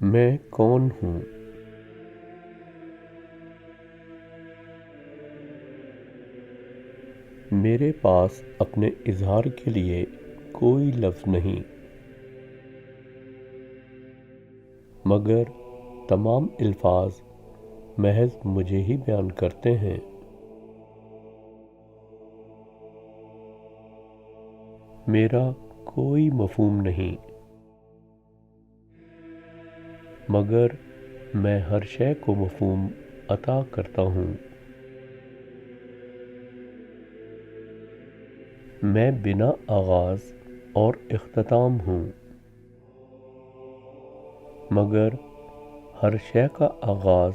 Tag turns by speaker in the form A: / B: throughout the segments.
A: میں کون ہوں؟ میرے پاس اپنے اظہار کے لیے کوئی لفظ نہیں، مگر تمام الفاظ محض مجھے ہی بیان کرتے ہیں۔ میرا کوئی مفہوم نہیں، مگر میں ہر شے کو مفہوم عطا کرتا ہوں۔ میں بنا آغاز اور اختتام ہوں، مگر ہر شے کا آغاز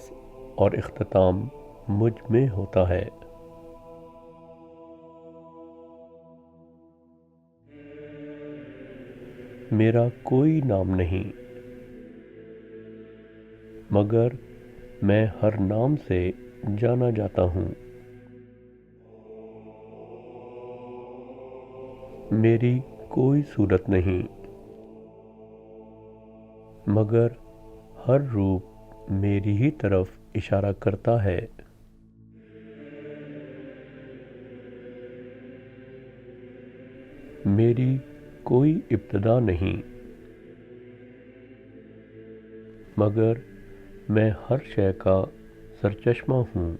A: اور اختتام مجھ میں ہوتا ہے۔ میرا کوئی نام نہیں، مگر میں ہر نام سے جانا جاتا ہوں۔ میری کوئی صورت نہیں، مگر ہر روپ میری ہی طرف اشارہ کرتا ہے۔ میری کوئی ابتدا نہیں، مگر میں ہر شے کا سرچشمہ ہوں۔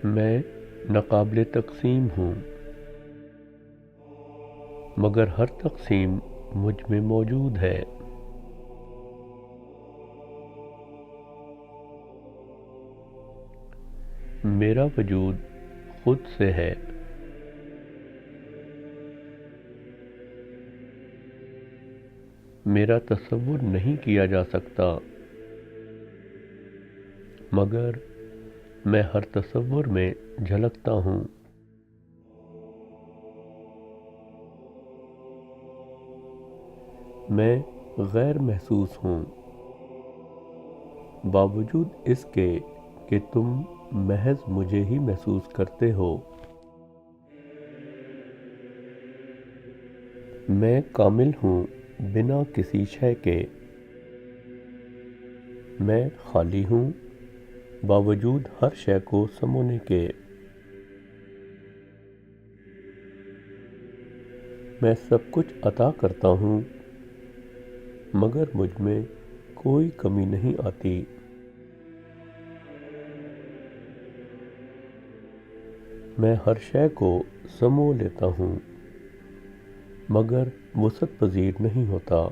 A: میں ناقابل تقسیم ہوں، مگر ہر تقسیم مجھ میں موجود ہے۔ میرا وجود خود سے ہے، میرا تصور نہیں کیا جا سکتا، مگر میں ہر تصور میں جھلکتا ہوں۔ میں غیر محسوس ہوں، باوجود اس کے کہ تم محض مجھے ہی محسوس کرتے ہو۔ میں کامل ہوں بنا کسی شے کے، میں خالی ہوں باوجود ہر شے کو سمونے کے۔ میں سب کچھ عطا کرتا ہوں، مگر مجھ میں کوئی کمی نہیں آتی۔ میں ہر شے کو سمو لیتا ہوں، مگر وسعت پذیر نہیں ہوتا۔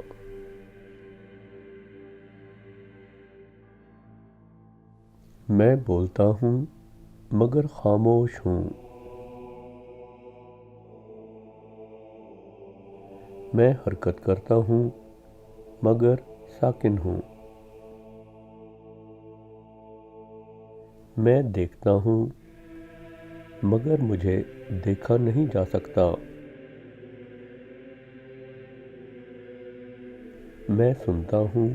A: میں بولتا ہوں مگر خاموش ہوں، میں حرکت کرتا ہوں مگر ساکن ہوں، میں دیکھتا ہوں مگر مجھے دیکھا نہیں جا سکتا۔ میں سنتا ہوں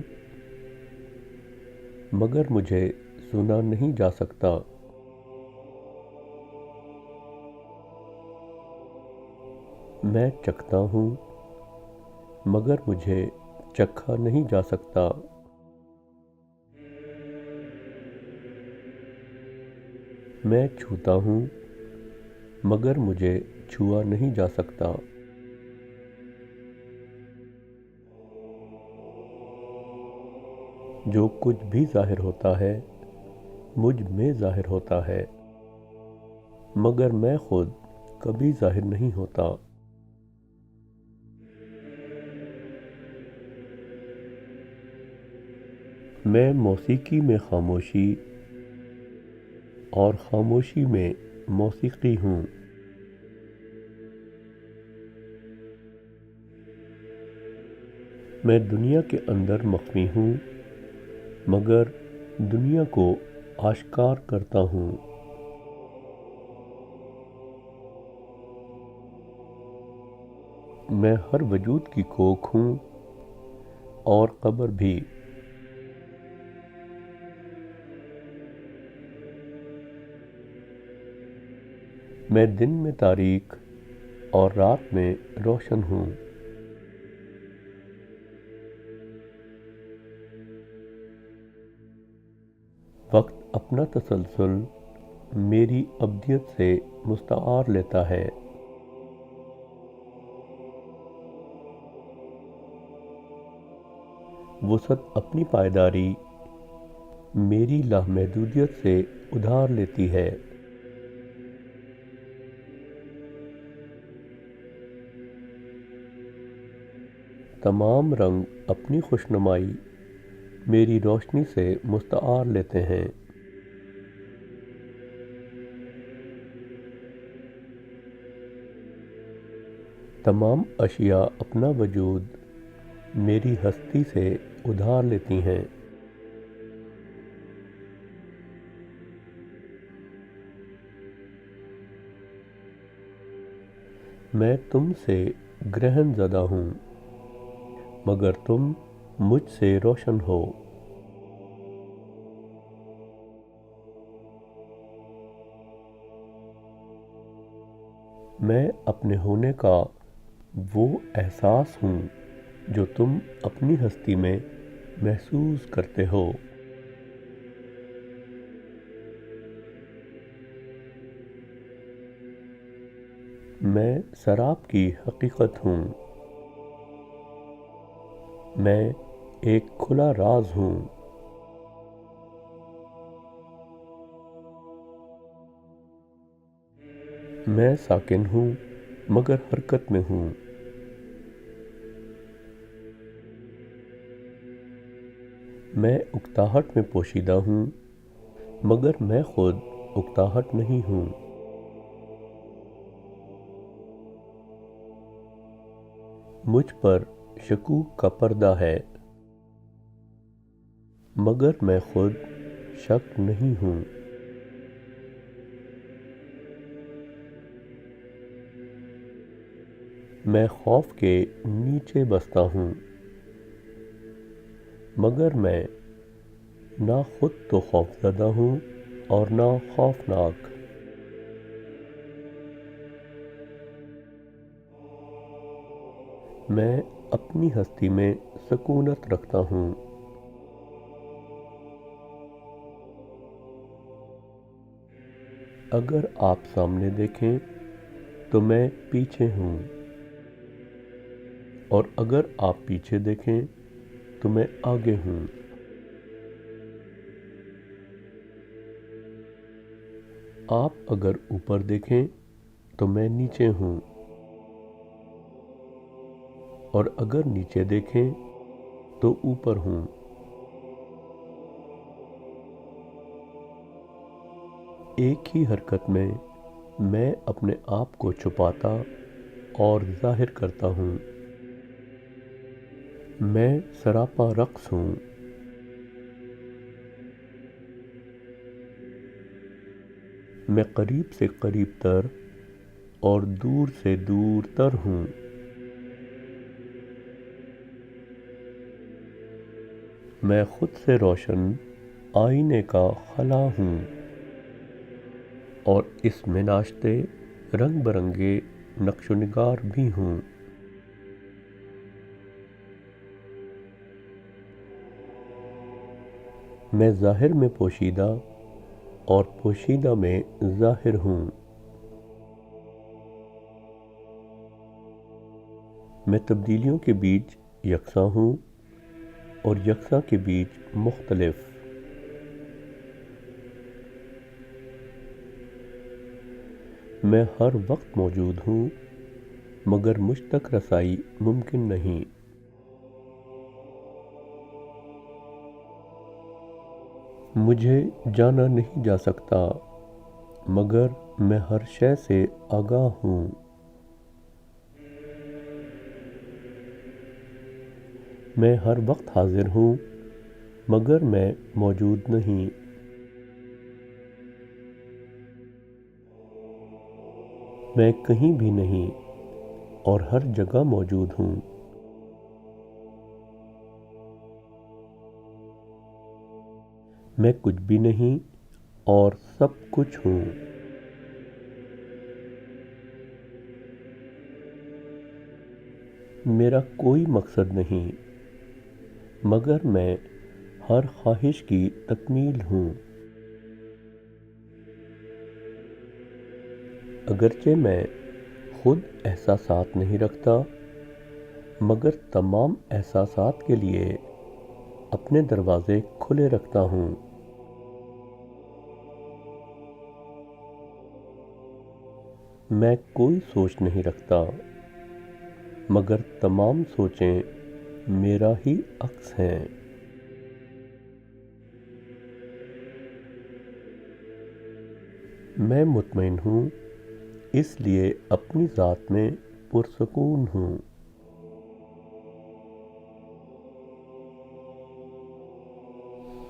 A: مگر مجھے سنا نہیں جا سکتا۔ میں چکھتا ہوں مگر مجھے چکھا نہیں جا سکتا۔ میں چھوتا ہوں مگر مجھے چھوا نہیں جا سکتا۔ جو کچھ بھی ظاہر ہوتا ہے مجھ میں ظاہر ہوتا ہے، مگر میں خود کبھی ظاہر نہیں ہوتا۔ میں موسیقی میں خاموشی اور خاموشی میں موسیقی ہوں۔ میں دنیا کے اندر مخفی ہوں، مگر دنیا کو آشکار کرتا ہوں۔ میں ہر وجود کی کوکھ ہوں اور قبر بھی۔ میں دن میں تاریک اور رات میں روشن ہوں۔ وقت اپنا تسلسل میری ابدیت سے مستعار لیتا ہے۔ وسعت اپنی پائیداری میری لامحدودیت سے ادھار لیتی ہے۔ تمام رنگ اپنی خوشنمائی میری روشنی سے مستعار لیتے ہیں۔ تمام اشیاء اپنا وجود میری ہستی سے ادھار لیتی ہیں۔ میں تم سے گرہن زدہ ہوں مگر تم مجھ سے روشن ہو۔ میں اپنے ہونے کا وہ احساس ہوں جو تم اپنی ہستی میں محسوس کرتے ہو۔ میں سراب کی حقیقت ہوں۔ میں ایک کھلا راز ہوں۔ میں ساکن ہوں مگر حرکت میں ہوں۔ میں اکتاہٹ میں پوشیدہ ہوں مگر میں خود اکتاہٹ نہیں ہوں۔ مجھ پر شکوک کا پردہ ہے مگر میں خود شک نہیں ہوں۔ میں خوف کے نیچے بستا ہوں مگر میں نہ خود تو خوف زدہ ہوں اور نہ خوفناک۔ میں اپنی ہستی میں سکونت رکھتا ہوں۔ اگر آپ سامنے دیکھیں تو میں پیچھے ہوں اور اگر آپ پیچھے دیکھیں تو میں آگے ہوں۔ آپ اگر اوپر دیکھیں تو میں نیچے ہوں اور اگر نیچے دیکھیں تو اوپر ہوں۔ ایک ہی حرکت میں اپنے آپ کو چھپاتا اور ظاہر کرتا ہوں۔ میں سراپا رقص ہوں۔ میں قریب سے قریب تر اور دور سے دور تر ہوں۔ میں خود سے روشن آئینے کا خلا ہوں اور اس میں ناشتے رنگ برنگے نقش و نگار بھی ہوں۔ میں ظاہر میں پوشیدہ اور پوشیدہ میں ظاہر ہوں۔ میں تبدیلیوں کے بیچ یکساں ہوں اور یکساں کے بیچ مختلف۔ میں ہر وقت موجود ہوں مگر مجھ تک رسائی ممکن نہیں۔ مجھے جانا نہیں جا سکتا مگر میں ہر شے سے آگاہ ہوں۔ میں ہر وقت حاضر ہوں مگر میں موجود نہیں۔ میں کہیں بھی نہیں اور ہر جگہ موجود ہوں۔ میں کچھ بھی نہیں اور سب کچھ ہوں۔ میرا کوئی مقصد نہیں مگر میں ہر خواہش کی تکمیل ہوں۔ اگرچہ میں خود احساسات نہیں رکھتا، مگر تمام احساسات کے لیے اپنے دروازے کھلے رکھتا ہوں۔ میں کوئی سوچ نہیں رکھتا، مگر تمام سوچیں میرا ہی عکس ہیں۔ میں مطمئن ہوں، اس لیے اپنی ذات میں پرسکون ہوں۔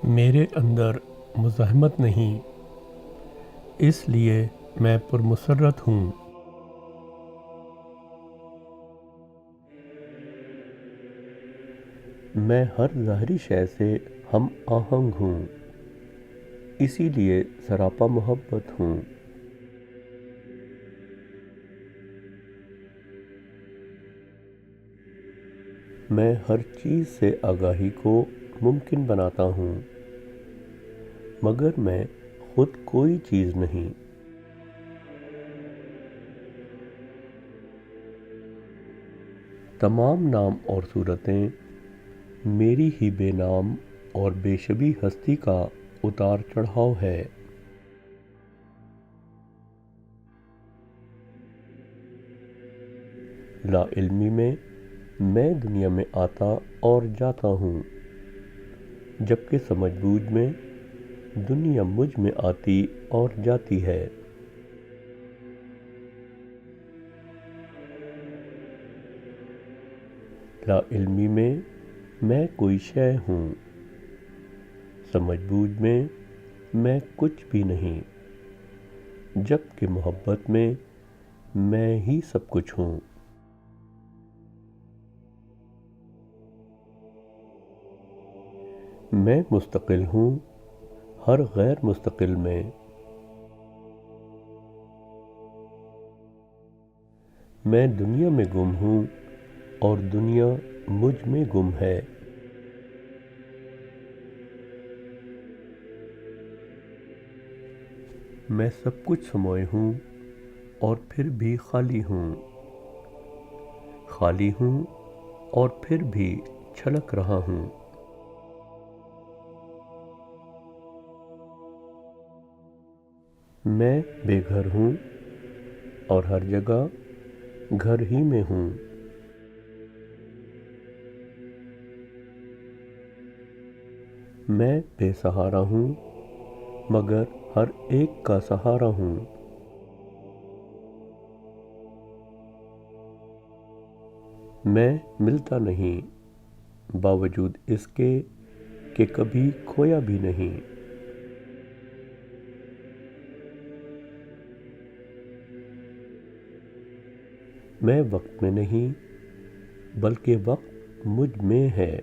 A: میرے اندر مزاحمت نہیں، اس لیے میں پرمسرت ہوں۔ میں ہر ظاہری شے سے ہم آہنگ ہوں، اسی لیے سراپا محبت ہوں۔ میں ہر چیز سے آگاہی کو ممکن بناتا ہوں، مگر میں خود کوئی چیز نہیں۔ تمام نام اور صورتیں میری ہی بے نام اور بے شبیہ ہستی کا اتار چڑھاؤ ہے۔ لا علمی میں دنیا میں آتا اور جاتا ہوں، جبکہ سمجھ بوجھ میں دنیا مجھ میں آتی اور جاتی ہے۔ لا علمی میں کوئی شے ہوں، سمجھ بوجھ میں کچھ بھی نہیں، جبکہ محبت میں ہی سب کچھ ہوں۔ میں مستقل ہوں ہر غیر مستقل میں۔ میں دنیا میں گم ہوں اور دنیا مجھ میں گم ہے۔ میں سب کچھ سموئے ہوں اور پھر بھی خالی ہوں، خالی ہوں اور پھر بھی چھلک رہا ہوں۔ میں بے گھر ہوں اور ہر جگہ گھر ہی میں ہوں۔ میں بے سہارا ہوں، مگر ہر ایک کا سہارا ہوں۔ میں ملتا نہیں، باوجود اس کے کہ کبھی کھویا بھی نہیں۔ میں وقت میں نہیں، بلکہ وقت مجھ میں ہے۔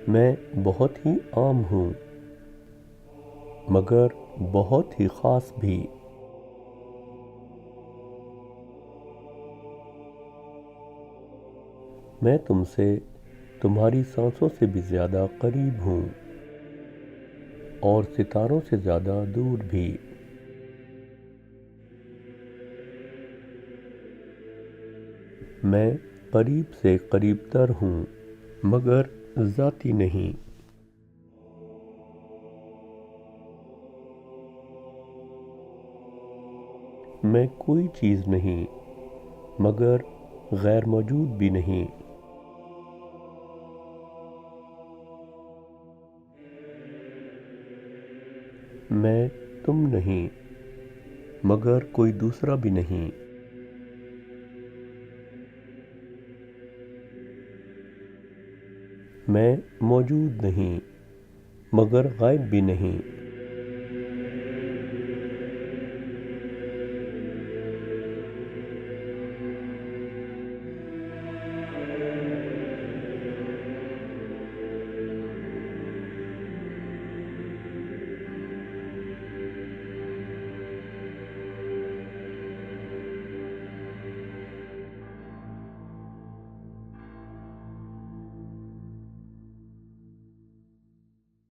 A: میں بہت ہی عام ہوں، مگر بہت ہی خاص بھی۔ میں تم سے تمہاری سانسوں سے بھی زیادہ قریب ہوں اور ستاروں سے زیادہ دور بھی۔ میں قریب سے قریب تر ہوں، مگر ذاتی نہیں۔ میں کوئی چیز نہیں، مگر غیر موجود بھی نہیں۔ میں تم نہیں، مگر کوئی دوسرا بھی نہیں۔ میں موجود نہیں، مگر غائب بھی نہیں۔